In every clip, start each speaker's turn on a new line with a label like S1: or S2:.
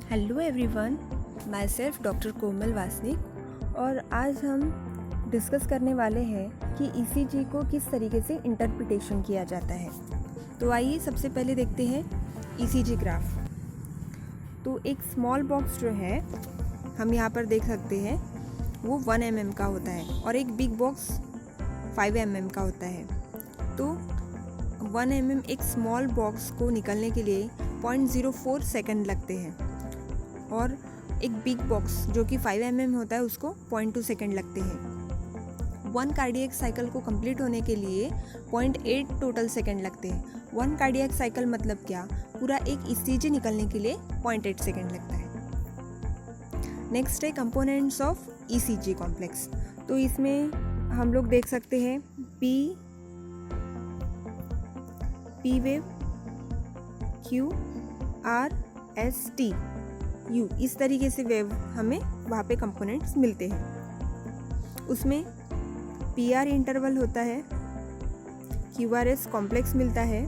S1: Hello everyone, myself doctor Komal Vasnik और आज हम डिस्कस करने वाले हैं कि ईसीजी को किस तरीके से इंटरप्रिटेशन किया जाता है। तो आइए सबसे पहले देखते हैं ईसीजी ग्राफ। तो एक स्मॉल बॉक्स जो है हम यहाँ पर देख सकते हैं वो 1 mm का होता है और एक बिग बॉक्स 5 mm का होता है। तो 1 mm एक स्मॉल बॉक्स को निकलने के लिए 0.04 सेकंड लगते हैं और एक बिग बॉक्स जो कि 5 mm होता है उसको 0.2 सेकंड लगते हैं। 1 कार्डियक साइकिल को कंप्लीट होने के लिए 0.8 टोटल सेकंड लगते हैं। 1 कार्डियक साइकिल मतलब क्या, पूरा एक ईसीजी निकलने के लिए 0.8 सेकंड लगता है। नेक्स्ट है कंपोनेंट्स ऑफ ईसीजी कॉम्प्लेक्स। तो इसमें हम लोग देख सकते हैं P wave, Q, R, S, T, U, इस तरीके से वेव हमें वहाँ पे कंपोनेंट्स मिलते हैं। उसमें पी आर इंटरवल होता है, क्यू आर एस कॉम्प्लेक्स मिलता है,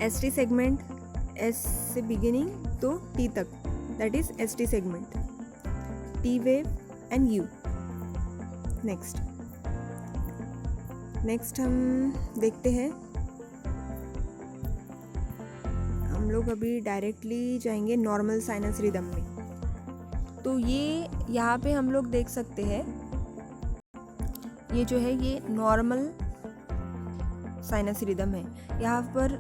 S1: एस टी सेगमेंट, एस से बिगिनिंग तो टी तक, that is S T segment, T wave and you. Next हम देखते हैं, हम लोग अभी डायरेक्टली जाएंगे नॉर्मल साइनस रिदम में। तो ये यहाँ पे हम लोग देख सकते हैं, ये जो है ये नॉर्मल साइनस रिदम है। यहाँ पर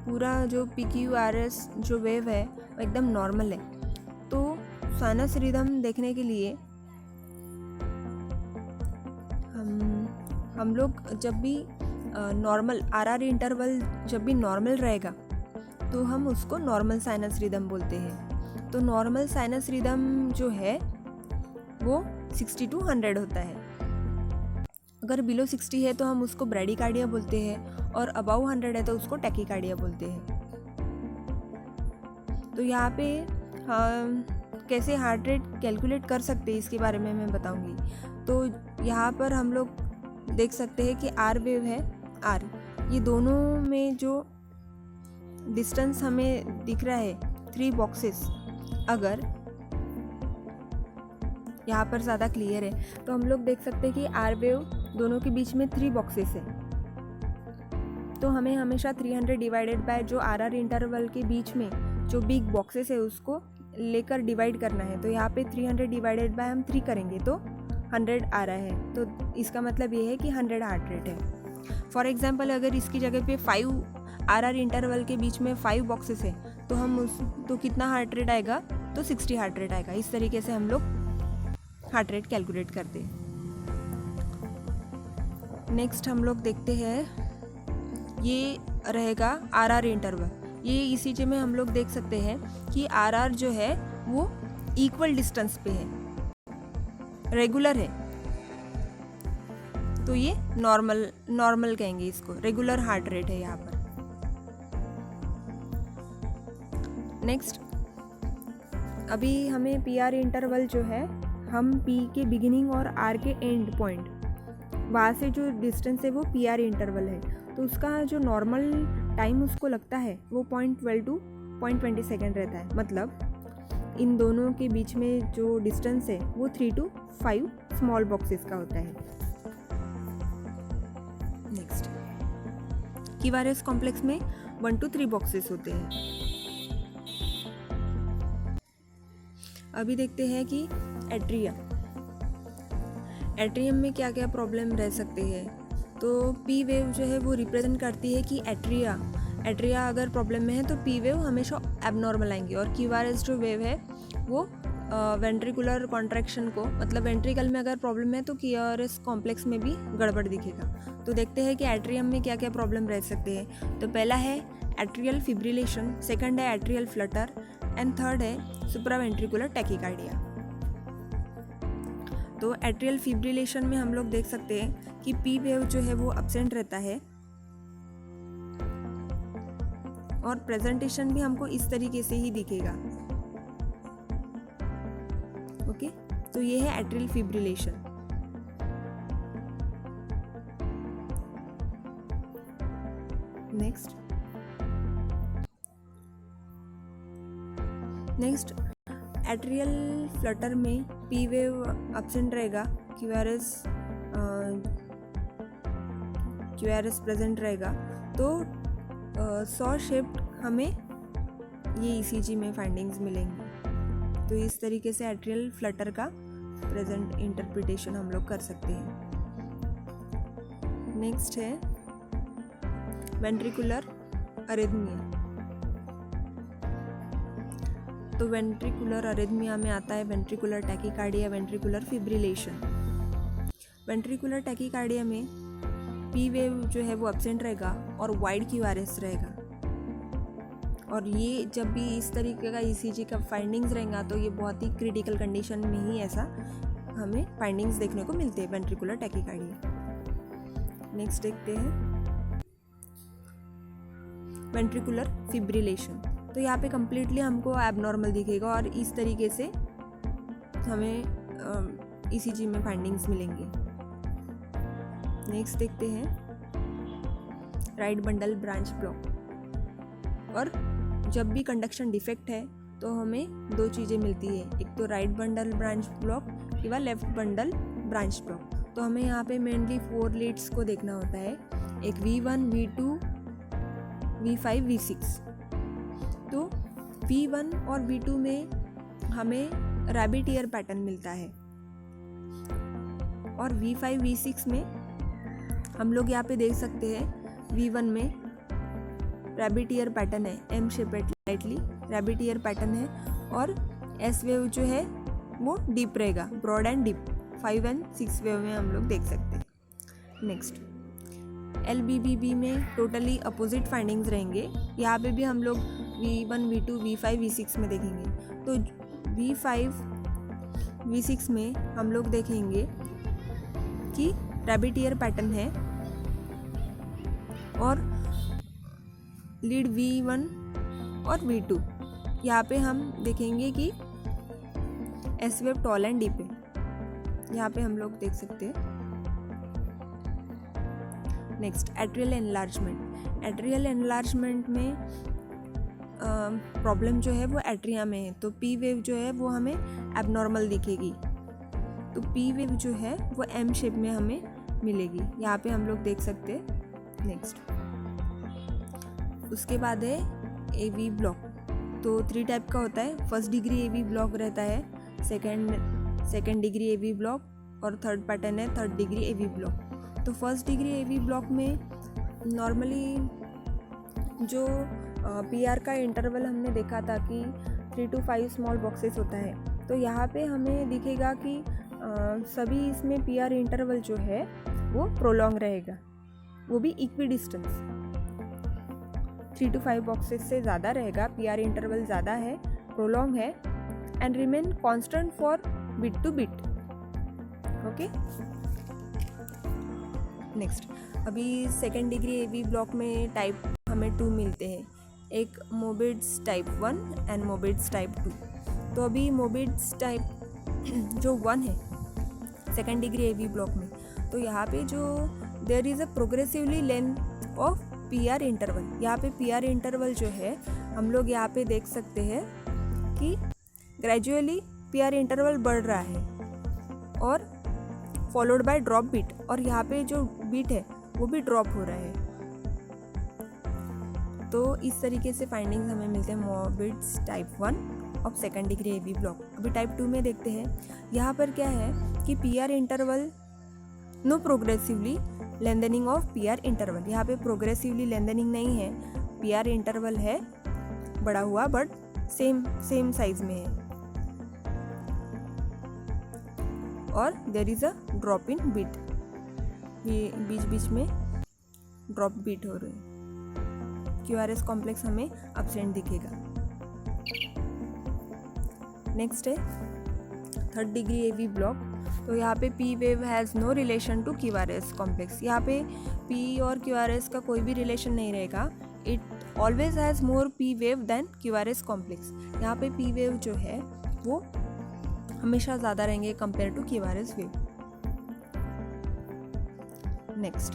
S1: पूरा जो PQRS जो वेव है वो एकदम नॉर्मल है। तो साइनस रिदम देखने के लिए हम लोग जब भी नॉर्मल RR इंटरवल जब भी नॉर्मल रहेगा तो हम उसको नॉर्मल साइनस रिदम बोलते हैं। तो नॉर्मल साइनस रिदम जो है वो 60 to 100 होता है। अगर बिलो 60 है तो हम उसको ब्रैडीकार्डिया बोलते हैं और अबाव 100 है तो उसको टैकीकार्डिया बोलते हैं। तो यहाँ पे कैसे हार्ट रेट कैलकुलेट कर सकते हैं इसके बारे में मैं बताऊंगी। तो यहाँ पर हम लोग देख सकते हैं कि आर वेव है, आर, ये दोनों में जो डिस्टेंस हमें दिख रहा है 3 बॉक्सेस, अगर यहाँ पर ज़्यादा क्लियर है तो हम लोग देख सकते हैं कि आर वेव दोनों के बीच में 3 बॉक्सेस है। तो हमें हमेशा 300 डिवाइडेड बाय जो RR इंटरवल के बीच में जो बिग बॉक्सेस है उसको लेकर डिवाइड करना है। तो यहाँ पे 300 डिवाइडेड बाय हम 3 करेंगे तो 100 आ रहा है। तो इसका मतलब ये है कि 100 हार्ट रेट है। फॉर एग्जांपल अगर इसकी जगह पे 5 RR इंटरवल के बीच में 5 बॉक्सेस है तो हम तो कितना हार्ट रेट आएगा, तो 60 हार्ट रेट आएगा। इस तरीके से हम लोग हार्ट रेट कैलकुलेट करते हैं। नेक्स्ट हम लोग देखते हैं, ये रहेगा RR इंटरवल। ये ईसीजी में हम लोग देख सकते हैं कि RR जो है वो इक्वल डिस्टेंस पे है, रेगुलर है। तो ये नॉर्मल कहेंगे इसको, रेगुलर हार्ट रेट है यहाँ पर। नेक्स्ट, अभी हमें PR इंटरवल जो है, हम P के बिगिनिंग और R के एंड पॉइंट, वहाँ से जो डिस्टेंस है वो PR इंटरवल है। तो उसका जो नॉर्मल टाइम उसको लगता है वो 0.12 to 0.20 सेकेंड रहता है। मतलब इन दोनों के बीच में जो डिस्टेंस है वो 3 to 5 स्मॉल बॉक्सेस का होता है। नेक्स्ट, क्यूआरएस कॉम्प्लेक्स में 1 to 3 बॉक्सेस होते हैं। अभी देखते हैं कि एट्रियम में क्या क्या प्रॉब्लम रह सकते हैं। तो पी वेव जो है वो रिप्रेजेंट करती है कि एट्रिया अगर प्रॉब्लम में है तो पी वेव हमेशा एबनॉर्मल आएंगी। और क्यूआरएस जो वेव है वो वेंट्रिकुलर कॉन्ट्रैक्शन को, मतलब वेंट्रिकल में अगर प्रॉब्लम है तो क्यूआरएस कॉम्प्लेक्स में भी गड़बड़ दिखेगा। तो देखते हैं कि एट्रियम में क्या क्या प्रॉब्लम रह सकते हैं। तो पहला है एट्रियल फिब्रिलेशन, सेकंड है एट्रियल फ्लटर एंड थर्ड है सुप्रावेंट्रिकुलर टैकीकार्डिया। तो एट्रियल फिब्रिलेशन में हम लोग देख सकते हैं कि पी वेव जो है वो एब्सेंट रहता है और प्रेजेंटेशन भी हमको इस तरीके से ही दिखेगा। ओके, तो ये है atrial fibrillation. Next atrial Flutter में पी वेव एब्सेंट रहेगा, क्यूआरएस प्रेजेंट रहेगा। तो सॉ शेप्ड हमें ये ईसीजी में फाइंडिंग्स मिलेंगी। तो इस तरीके से एट्रियल फ्लटर का प्रेजेंट इंटरप्रिटेशन हम लोग कर सकते हैं। नेक्स्ट है वेंट्रिकुलर अरिथमिया। तो वेंट्रिकुलर अरिथमिया में आता है ventricular tachycardia, ventricular fibrillation. Ventricular tachycardia में पी वेव जो है वो एब्सेंट रहेगा और वाइड क्यूआरएस रहेगा। और ये जब भी इस तरीके का ईसीजी का फाइंडिंग्स रहेगा तो ये बहुत ही क्रिटिकल कंडीशन में ही ऐसा हमें फाइंडिंग्स देखने को मिलते हैं वेंट्रिकुलर टैकीकार्डिया। नेक्स्ट देखते हैं वेंट्रिकुलर फिब्रिलेशन। तो यहाँ पे कम्प्लीटली हमको एबनॉर्मल दिखेगा और इस तरीके से हमें ईसीजी में फाइंडिंग्स मिलेंगे। नेक्स्ट देखते हैं राइट बंडल ब्रांच ब्लॉक। और जब भी कंडक्शन डिफेक्ट है तो हमें दो चीज़ें मिलती है, एक तो राइट बंडल ब्रांच ब्लॉक या लेफ्ट बंडल ब्रांच ब्लॉक। तो हमें यहाँ पे मेनली 4 लीड्स को देखना होता है, एक V1, V2, V5, V6। तो V1 और V2 में हमें रैबिट ईयर पैटर्न मिलता है और V5, V6 में हम लोग यहाँ पे देख सकते हैं V1 में रैबिट ईयर पैटर्न है, M shaped lightly rabbit ear pattern है और एस वेव जो है वो डीप रहेगा, ब्रॉड एंड डीप। 5 और 6 वेव में हम लोग देख सकते हैं। नेक्स्ट LBBB में टोटली अपोजिट फाइंडिंग्स रहेंगे। यहाँ पे भी हम लोग V1, V2, V5, V6 में देखेंगे। तो V5, V6 में हम लोग देखेंगे कि रैबिट ईयर पैटर्न है और लीड V1 और V2। यहाँ पे हम देखेंगे कि S wave tall and deep है, यहाँ पे हम लोग देख सकते हैं। Next atrial enlargement. Atrial enlargement में प्रॉब्लम जो है वो एट्रिया में है, तो पी वेव जो है वो हमें एबनॉर्मल दिखेगी। तो पी वेव जो है वो एम शेप में हमें मिलेगी, यहाँ पे हम लोग देख सकते हैं। नेक्स्ट उसके बाद है एवी ब्लॉक। तो 3 टाइप का होता है, फर्स्ट डिग्री एवी ब्लॉक रहता है, सेकेंड डिग्री एवी ब्लॉक और थर्ड पैटर्न है थर्ड डिग्री एवी ब्लॉक। तो फर्स्ट डिग्री एवी ब्लॉक में नॉर्मली जो पीआर का इंटरवल हमने देखा था कि 3 to 5 स्मॉल बॉक्सेस होता है। तो यहाँ पे हमें दिखेगा कि सभी इसमें पीआर इंटरवल जो है वो प्रोलॉन्ग रहेगा, वो भी इक्वी डिस्टेंस 3 to 5 बॉक्सेस से ज़्यादा रहेगा। पीआर इंटरवल ज़्यादा है, प्रोलॉन्ग है and remain constant for bit two bit. Okay, next अभी सेकेंड डिग्री एवी ब्लॉक में टाइप हमें 2 मिलते हैं, एक मोबिट्स टाइप 1 एंड मोबिट्स टाइप 2। तो अभी मोबिट्स टाइप जो 1 है सेकेंड डिग्री एवी ब्लॉक में, तो यहाँ पे जो there is a progressively length of PR interval. यहाँ पे पीआर इंटरवल जो है हम लोग यहाँ पे देख सकते हैं कि ग्रेजुअली पीआर इंटरवल बढ़ रहा है और फॉलोड बाय ड्रॉप बीट, और यहाँ पे जो बीट है वो भी ड्रॉप हो रहा है। तो इस तरीके से फाइंडिंग्स हमें मिलते हैं Mobitz type 1 of second degree AV block. अभी टाइप 2 में देखते हैं, यहाँ पर क्या है कि PR interval no progressively lengthening of PR interval. यहाँ पे प्रोग्रेसिवली लेंथनिंग नहीं है, पीआर इंटरवल है बड़ा हुआ बट सेम साइज में है और there is a drop in beat, बीच बीच में ड्रॉप बीट हो रही है। क्यूआरएस कॉम्प्लेक्स हमें एब्सेंट दिखेगा। नेक्स्ट है थर्ड डिग्री एवी ब्लॉक। तो यहाँ पे P wave has no relation to QRS complex. यहाँ पे पी और क्यूआरएस का कोई भी रिलेशन नहीं रहेगा। It always has more P wave than QRS complex. यहाँ पे पी वेव जो है वो हमेशा ज़्यादा रहेंगे compare to QRS wave. Next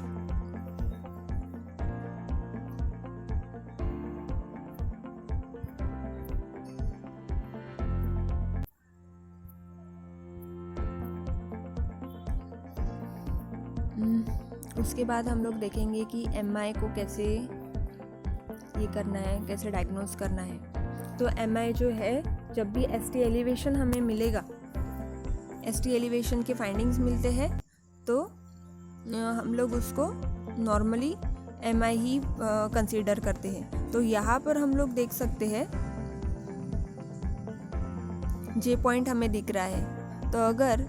S1: उसके बाद हम लोग देखेंगे कि MI को कैसे ये करना है, कैसे डायग्नोस करना है। तो MI जो है, जब भी ST एलिवेशन हमें मिलेगा, ST एलिवेशन के फाइंडिंग्स मिलते हैं, तो हम लोग उसको नॉर्मली MI ही कंसीडर करते हैं। तो यहाँ पर हम लोग देख सकते हैं J पॉइंट हमें दिख रहा है। तो अगर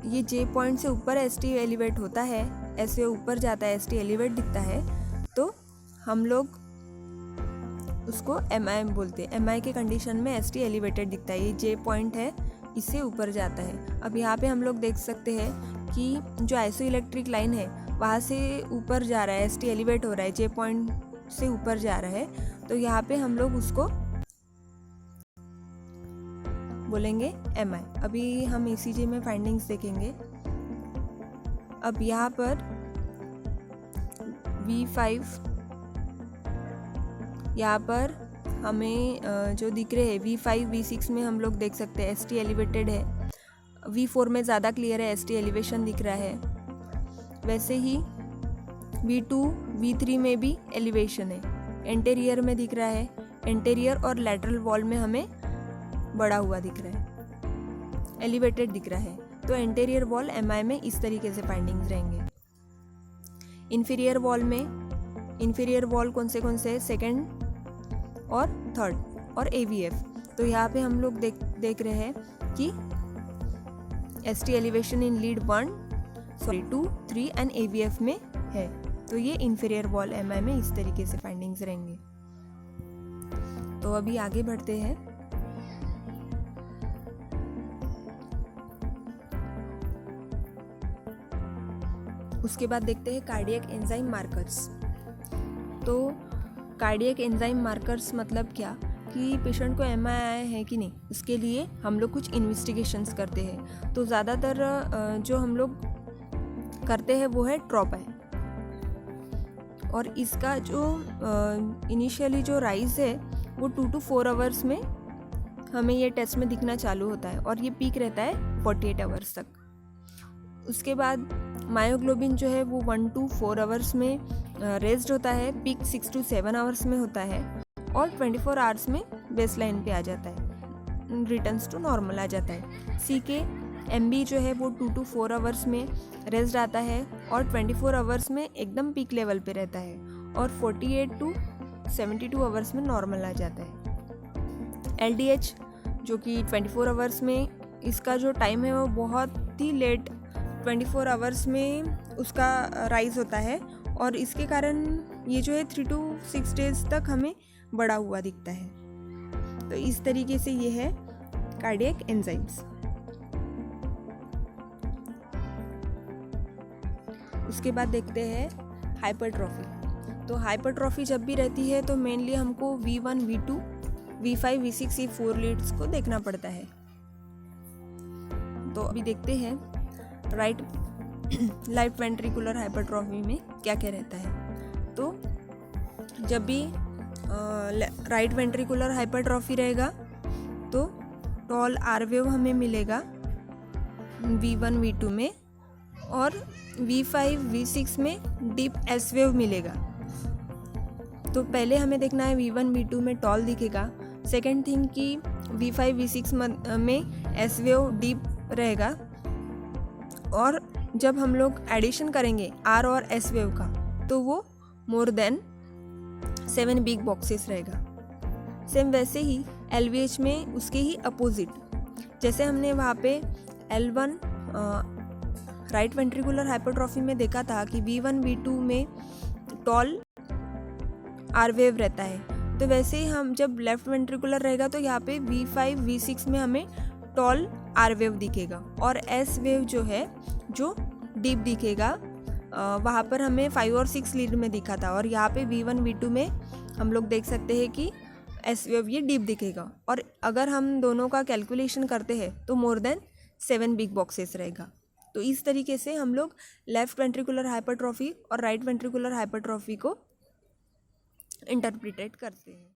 S1: ये J पॉइंट से ऊपर ST एलिवेट होता है, ऐसे ऊपर जाता है, ST एलिवेट दिखता है, तो हम लोग उसको MI बोलते हैं। MI के कंडीशन में ST एलिवेटेड दिखता है, ये J पॉइंट है, इससे ऊपर जाता है। अब यहाँ पे हम लोग देख सकते हैं कि जो आइसोइलेक्ट्रिक लाइन है वहाँ से ऊपर जा रहा है, ST एलिवेट हो रहा है, J पॉइंट से ऊपर जा रहा है। तो यहाँ पे हम लोग उसको बोलेंगे MI। अभी हम ECG में फाइंडिंग्स देखेंगे। अब यहाँ पर V5, यहाँ पर हमें जो दिख रहे हैं V5, V6 में हम लोग देख सकते हैं ST एलिवेटेड है। V4 में ज़्यादा क्लियर है, ST एलिवेशन दिख रहा है। वैसे ही V2, V3 में भी एलिवेशन है, एंटेरियर में दिख रहा है, एंटेरियर और लैटरल वॉल में हमें बड़ा हुआ दिख रहा है, एलिवेटेड दिख रहा है। तो एंटेरियर वॉल MI में इस तरीके से फाइंडिंग्स रहेंगे। इंफीरियर वॉल कौन से सेकंड और थर्ड और AVF। तो यहाँ पे हम लोग देख रहे हैं कि ST elevation in lead 1, 2, 3 and AVF में है। तो ये इंफीरियर वॉल MI में इस तरीके से फाइंडिंग्स रहेंगे। तो अभी आगे बढ़ते हैं। उसके बाद देखते हैं कार्डियक एंजाइम मार्कर्स। तो कार्डियक एंजाइम मार्कर्स मतलब क्या, कि पेशेंट को MI आया है कि नहीं, उसके लिए हम लोग कुछ इन्वेस्टिगेशंस करते हैं। तो ज़्यादातर जो हम लोग करते हैं वो है ट्रोपाई, और इसका जो इनिशियली जो राइज है वो 2 to 4 आवर्स में हमें ये टेस्ट में दिखना चालू होता है, और ये पीक रहता है 48 आवर्स तक। उसके बाद मायोग्लोबिन जो है वो 1 to 4 आवर्स में रेज्ड होता है, पीक 6 to 7 आवर्स में होता है, और 24 आवर्स में बेसलाइन पे आ जाता है, रिटर्न्स टू नॉर्मल आ जाता है। CK MB जो है वो 2 to 4 आवर्स में रेज्ड आता है, और 24 आवर्स में एकदम पीक लेवल पे रहता है, और 48 to 72 आवर्स में नॉर्मल आ जाता है। LDH जो कि 24 आवर्स में, इसका जो टाइम है वो बहुत ही लेट 24 आवर्स में उसका राइज होता है, और इसके कारण ये जो है 3 to 6 डेज तक हमें बड़ा हुआ दिखता है। तो इस तरीके से ये है कार्डियक एंजाइम्स। उसके बाद देखते हैं हाइपरट्रॉफी। तो हाइपरट्रॉफी जब भी रहती है तो मेनली हमको V1, V2, V5, V6 ये 4 लीड्स को देखना पड़ता है। तो अभी देखते हैं राइट वेंट्रिकुलर हाइपरट्रॉफी में क्या क्या रहता है। तो जब भी राइट वेंट्रिकुलर हाइपरट्रॉफी रहेगा तो टॉल R वेव हमें मिलेगा V1, V2 में, और V5, V6 में डीप S वेव मिलेगा। तो पहले हमें देखना है V1, V2 में टॉल दिखेगा। सेकेंड थिंग कि V5, V6 में S वेव डीप रहेगा, और जब हम लोग एडिशन करेंगे R और S वेव का तो वो मोर देन 7 बिग बॉक्सेस रहेगा। सेम वैसे ही LVH में उसके ही अपोजिट, जैसे हमने वहाँ पे L1 राइट वेंट्रिकुलर हाइपरट्रॉफी में देखा था कि V1, V2 में टॉल R वेव रहता है, तो वैसे ही हम जब लेफ्ट वेंट्रिकुलर रहेगा तो यहाँ पे V5, V6 में हमें टॉल R वेव दिखेगा, और S वेव जो है जो डीप दिखेगा वहाँ पर हमें 5 और 6 लीड में दिखा था, और यहाँ पे V1, V2 में हम लोग देख सकते हैं कि S वेव ये डीप दिखेगा। और अगर हम दोनों का कैलकुलेशन करते हैं तो मोर देन 7 बिग बॉक्सेस रहेगा। तो इस तरीके से हम लोग लेफ्ट वेंट्रिकुलर हाइपरट्रॉफी और राइट वेंट्रिकुलर हाइपरट्रॉफी को इंटरप्रिटेट करते हैं।